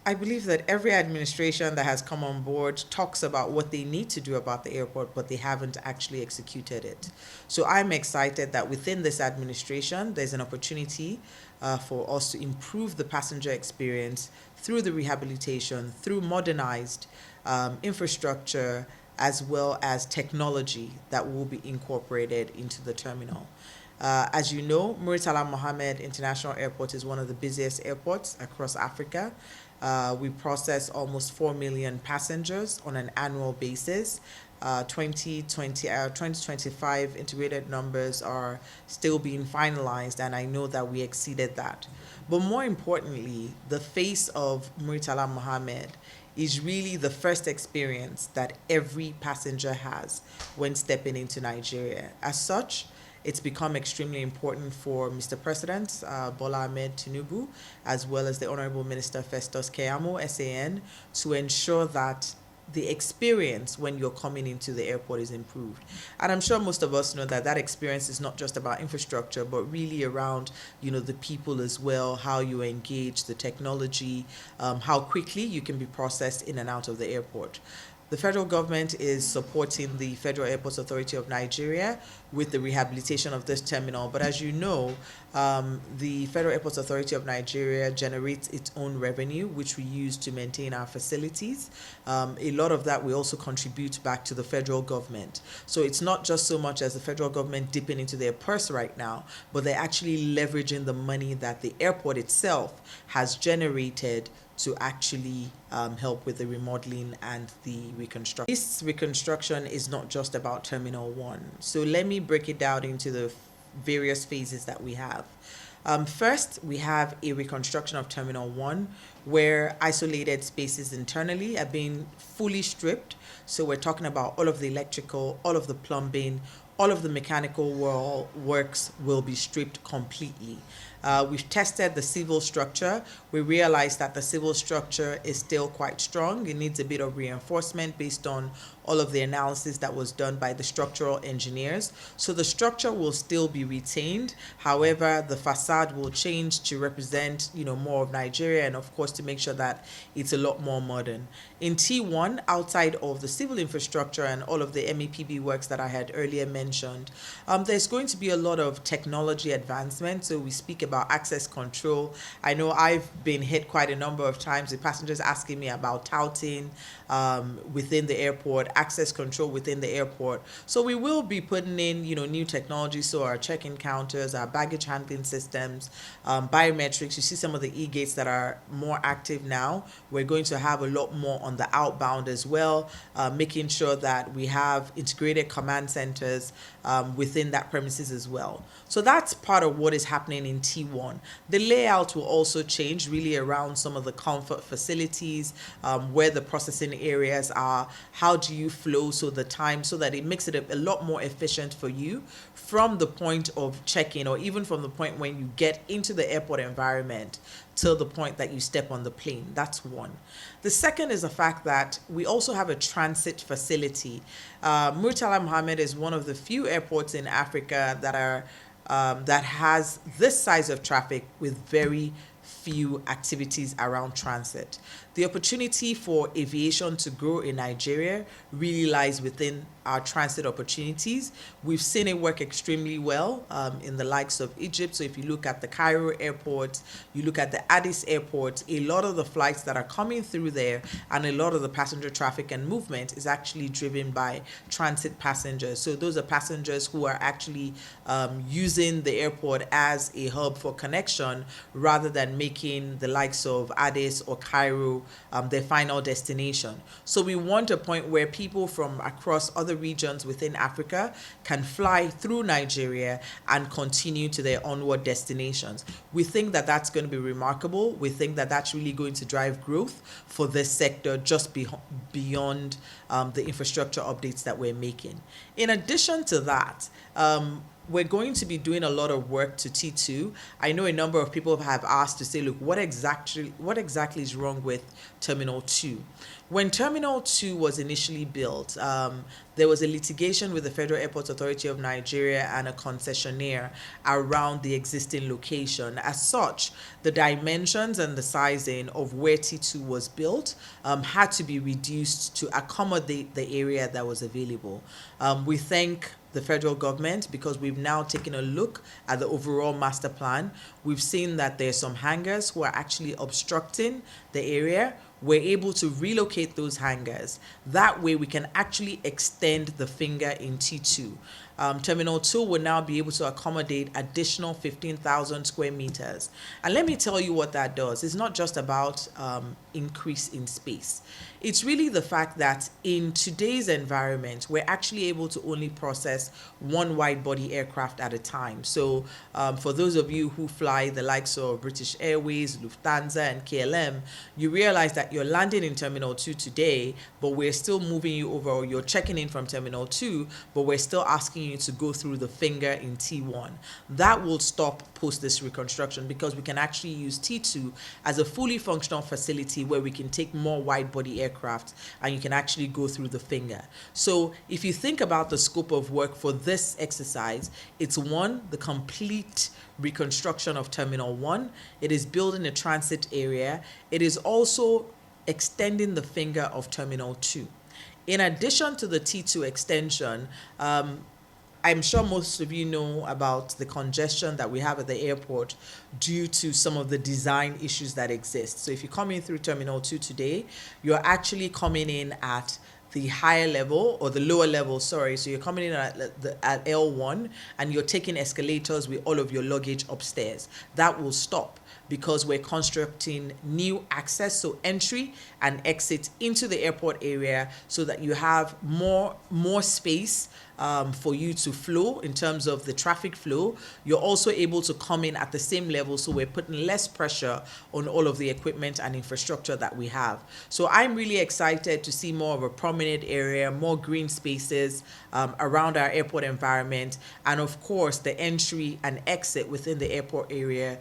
I believe that every administration that has come on board talks about what they need to do about the airport, but they haven't actually executed it. So I'm excited that within this administration, there's an opportunity for us to improve the passenger experience through the rehabilitation, through modernized infrastructure, as well as technology that will be incorporated into the terminal. As you know, Murtala Mohammed International Airport is one of the busiest airports across Africa. We process almost 4 million passengers on an annual basis. 2025 integrated numbers are still being finalized, and I know that we exceeded that. But more importantly, the face of Murtala Mohammed is really the first experience that every passenger has when stepping into Nigeria. As such, it's become extremely important for Mr. President Bola Ahmed Tinubu, as well as the Honorable Minister Festus Keyamo, SAN, to ensure that the experience when you're coming into the airport is improved. And I'm sure most of us know that that experience is not just about infrastructure, but really around, the people as well, how you engage the technology, how quickly you can be processed in and out of the airport. The federal government is supporting the Federal Airports Authority of Nigeria with the rehabilitation of this terminal. But as you know, the Federal Airports Authority of Nigeria generates its own revenue, which we use to maintain our facilities. A lot of that we also contribute back to the federal government. So it's not just so much as the federal government dipping into their purse right now, but they're actually leveraging the money that the airport itself has generated to actually help with the remodeling and the reconstruction. This reconstruction is not just about Terminal 1. So let me break it down into the various phases that we have. First, we have a reconstruction of Terminal 1 where isolated spaces internally are being fully stripped. So we're talking about all of the electrical, all of the plumbing, all of the mechanical works will be stripped completely. We've tested the civil structure. We realized that the civil structure is still quite strong. It needs a bit of reinforcement based on all of the analysis that was done by the structural engineers. So the structure will still be retained. However, the facade will change to represent, more of Nigeria, and of course to make sure that it's a lot more modern. In T1, outside of the civil infrastructure and all of the MEPB works that I had earlier mentioned, there's going to be a lot of technology advancement. So we speak about access control. I know I've been hit quite a number of times with passengers asking me about touting within the airport, access control within the airport. So we will be putting in, new technology. So our check-in counters, our baggage handling systems, biometrics. You see some of the e-gates that are more active now. We're going to have a lot more on the outbound as well, making sure that we have integrated command centers within that premises as well. So that's part of what is happening in T1. The layout will also change really around some of the comfort facilities, where the processing areas are, how do you flow so the time, so that it makes it a lot more efficient for you from the point of check-in, or even from the point when you get into the airport environment till the point that you step on the plane. That's one. The second is the fact that we also have a transit facility. Murtala Mohammed is one of the few airports in Africa that has this size of traffic with very few activities around transit. The opportunity for aviation to grow in Nigeria really lies within our transit opportunities. We've seen it work extremely well in the likes of Egypt. So if you look at the Cairo airport, you look at the Addis airport, a lot of the flights that are coming through there and a lot of the passenger traffic and movement is actually driven by transit passengers. So those are passengers who are actually using the airport as a hub for connection rather than making the likes of Addis or Cairo their final destination. So we want a point where people from across other regions within Africa can fly through Nigeria and continue to their onward destinations. We think that that's going to be remarkable. We think that that's really going to drive growth for this sector just beyond the infrastructure updates that we're making. In addition to that, we're going to be doing a lot of work to T2. I know a number of people have asked to say, look, what exactly is wrong with Terminal 2? When Terminal 2 was initially built, there was a litigation with the Federal Airports Authority of Nigeria and a concessionaire around the existing location. As such, the dimensions and the sizing of where T2 was built had to be reduced to accommodate the area that was available. We thank the federal government because we've now taken a look at the overall master plan. We've seen that there's some hangars who are actually obstructing the area. We're able to relocate those hangars. That way we can actually extend the finger in T2. Terminal 2 will now be able to accommodate additional 15,000 square meters. And let me tell you what that does. It's not just about increase in space. It's really the fact that in today's environment, we're actually able to only process one wide body aircraft at a time. So for those of you who fly the likes of British Airways, Lufthansa, and KLM, you realize that you're landing in Terminal 2 today, but we're still moving you over, or you're checking in from Terminal 2, but we're still asking you to go through the finger in T1. That will stop post this reconstruction because we can actually use T2 as a fully functional facility where we can take more wide body aircraft and you can actually go through the finger. So if you think about the scope of work for this exercise, it's one, the complete reconstruction of Terminal 1. It is building a transit area. It is also extending the finger of Terminal 2. In addition to the T2 extension, I'm sure most of you know about the congestion that we have at the airport due to some of the design issues that exist. So if you're coming through Terminal 2 today, you're actually coming in at the higher level, or the lower level, sorry. So you're coming in at L1 and you're taking escalators with all of your luggage upstairs. That will stop because we're constructing new access, so entry and exit into the airport area so that you have more space for you to flow in terms of the traffic flow. You're also able to come in at the same level, so we're putting less pressure on all of the equipment and infrastructure that we have. So I'm really excited to see more of a prominent area, more green spaces around our airport environment, and of course the entry and exit within the airport area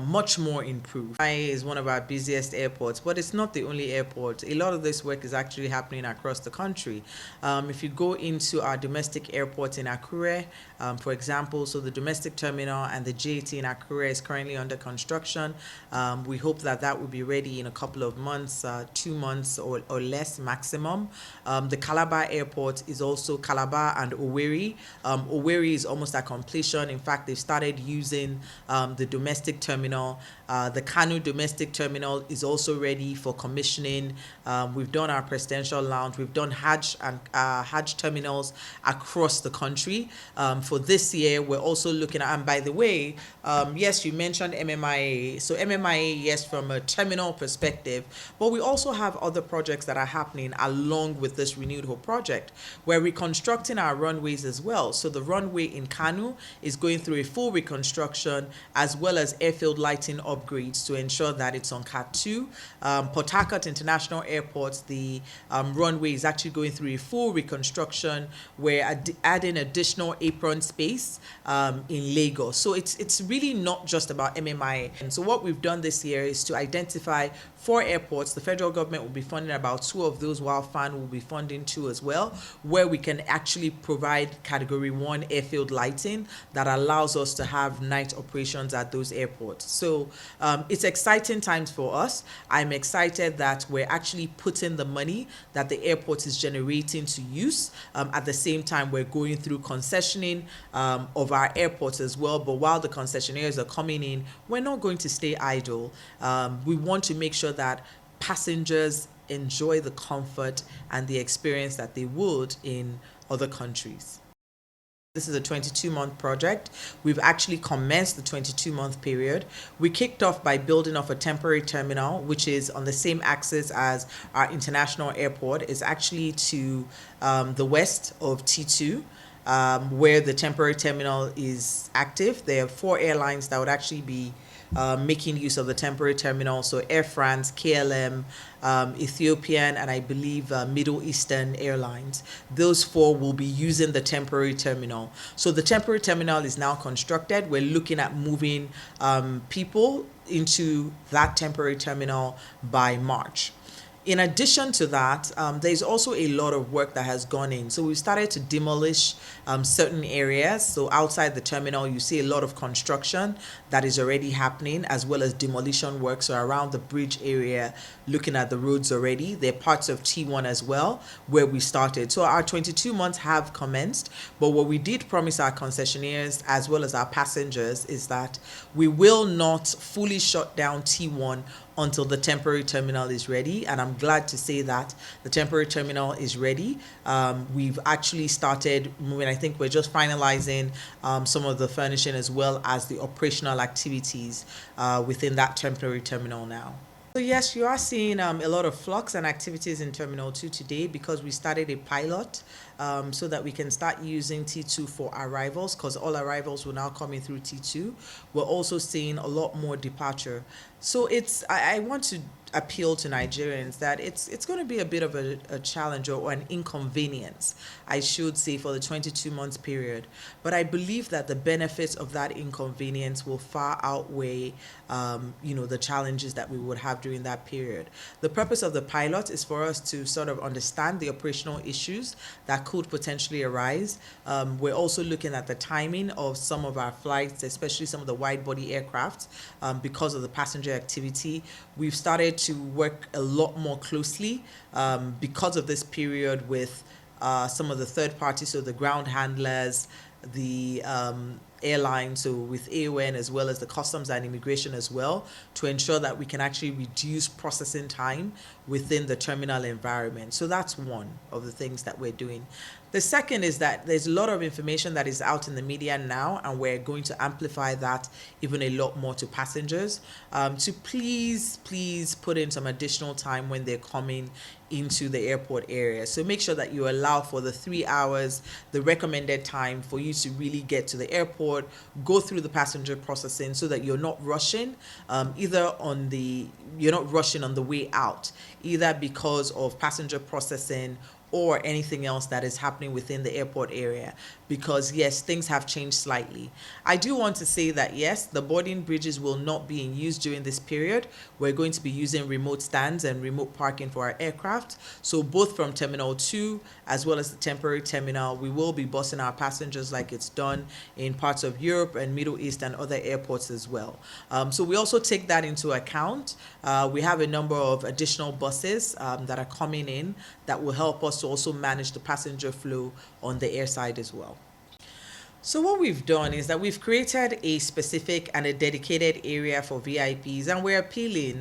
much more improved. MMIA is one of our busiest airports, but it's not the only airport. A lot of this work is actually happening across the country. If you go into our domestic airports in Akure, for example, so the domestic terminal and the JT in Akure is currently under construction. We hope that that will be ready in a couple of months, 2 months or less maximum. The Calabar airport is also Calabar and Owerri. Owerri is almost at completion. In fact, they've started using the domestic terminal. The Kanu domestic terminal is also ready for commissioning. We've done our presidential lounge. We've done Hajj and Hajj terminals across the country. For this year, we're also looking at, and by the way, yes, you mentioned MMIA. So MMIA, yes, from a terminal perspective, but we also have other projects that are happening along with this Renewed Hope project. We're reconstructing our runways as well. So the runway in Kanu is going through a full reconstruction, as well as airfield lighting upgrades to ensure that it's on Cat 2. Port Harcourt International Airport, the runway is actually going through a full reconstruction. We're adding additional apron space in Lagos. So it's really not just about MMIA. And so what we've done this year is to identify 4 airports. The federal government will be funding about 2 of those, while FAAN will be funding 2 as well, where we can actually provide Category 1 airfield lighting that allows us to have night operations at those airports. So it's exciting times for us. I'm excited that we're actually putting the money that the airport is generating to use. At the same time, we're going through concessioning of our airports as well. But while the concessionaires are coming in, we're not going to stay idle. We want to make sure that passengers enjoy the comfort and the experience that they would in other countries. This is a 22-month project. We've actually commenced the 22-month period. We kicked off by building off a temporary terminal, which is on the same axis as our international airport. It's actually to the west of T2, where the temporary terminal is active. There are 4 airlines that would actually be making use of the temporary terminal. So Air France, KLM, Ethiopian, and I believe Middle Eastern Airlines. Those four will be using the temporary terminal. So the temporary terminal is now constructed. We're looking at moving people into that temporary terminal by March. In addition to that, there's also a lot of work that has gone in. So we started to demolish certain areas. So outside the terminal, you see a lot of construction that is already happening, as well as demolition work. So around the bridge area, looking at the roads already. There are parts of T1 as well where we started. So our 22 months have commenced. But what we did promise our concessionaires as well as our passengers is that we will not fully shut down T1 until the temporary terminal is ready. And I'm glad to say that the temporary terminal is ready. We've actually started moving. I think we're just finalizing some of the furnishing as well as the operational activities within that temporary terminal now. So yes, you are seeing a lot of flux and activities in Terminal 2 today because we started a pilot so that we can start using T2 for arrivals, because all arrivals will now come in through T2. We're also seeing a lot more departure. So I want to appeal to Nigerians that it's going to be a bit of a challenge or an inconvenience, I should say, for the 22 months period. But I believe that the benefits of that inconvenience will far outweigh, the challenges that we would have during that period. The purpose of the pilot is for us to sort of understand the operational issues that could potentially arise. We're also looking at the timing of some of our flights, especially some of the wide body aircraft, because of the passenger activity. We've started to work a lot more closely because of this period with some of the third parties, so the ground handlers, the airline, so with AON as well as the customs and immigration as well, to ensure that we can actually reduce processing time within the terminal environment. So that's one of the things that we're doing. The second is that there's a lot of information that is out in the media now, and we're going to amplify that even a lot more to passengers, to please put in some additional time when they're coming into the airport area. So make sure that you allow for the 3 hours, the recommended time for you to really get to the airport, go through the passenger processing so that you're not rushing, you're not rushing on the way out, either because of passenger processing or anything else that is happening within the airport area, because yes, things have changed slightly. I do want to say that yes, the boarding bridges will not be in use during this period. We're going to be using remote stands and remote parking for our aircraft. So both from Terminal 2 as well as the temporary terminal, we will be busing our passengers like it's done in parts of Europe and Middle East and other airports as well. So we also take that into account. We have a number of additional buses that are coming in that will help us to also manage the passenger flow on the air side as well. So what we've done is that we've created a specific and a dedicated area for VIPs, and we're appealing.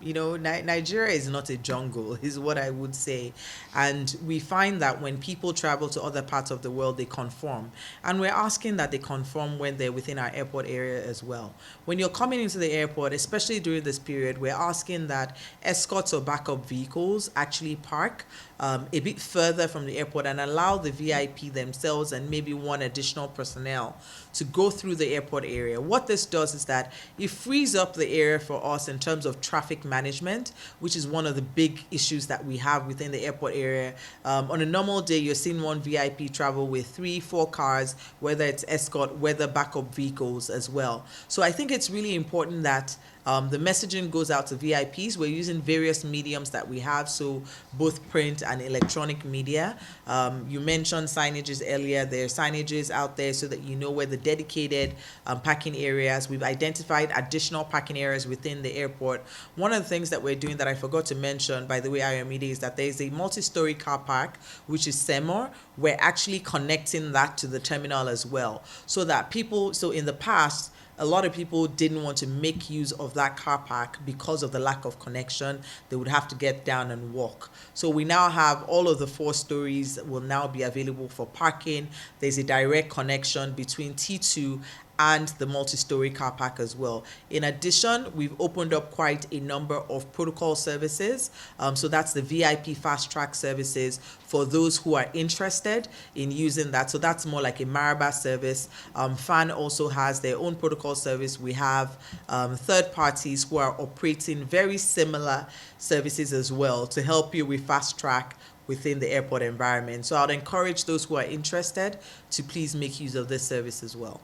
Nigeria is not a jungle, is what I would say. And we find that when people travel to other parts of the world, they conform. And we're asking that they conform when they're within our airport area as well. When you're coming into the airport, especially during this period, we're asking that escorts or backup vehicles actually park a bit further from the airport and allow the VIP themselves and maybe one additional personnel to go through the airport area. What this does is that it frees up the area for us in terms of traffic management, which is one of the big issues that we have within the airport area. On a normal day, you're seeing one VIP travel with 3-4 cars, whether it's escort, whether backup vehicles as well. So I think it's really important that the messaging goes out to VIPs. We're using various mediums that we have, so both print and electronic media. You mentioned signages earlier. There are signages out there so that you know where the dedicated parking areas. We've identified additional parking areas within the airport. One of the things that we're doing that I forgot to mention, by the way, Ayomide, is that there's a multi-story car park, which is Semor. We're actually connecting that to the terminal as well, so that so in the past, a lot of people didn't want to make use of that car park because of the lack of connection. They would have to get down and walk. So we now have all of the 4 stories will now be available for parking. There's a direct connection between T2 and the multi-story car park as well. In addition, we've opened up quite a number of protocol services. So that's the VIP fast track services for those who are interested in using that. So that's more like a Maraba service. FAAN also has their own protocol service. We have third parties who are operating very similar services as well to help you with fast track within the airport environment. So I'd encourage those who are interested to please make use of this service as well.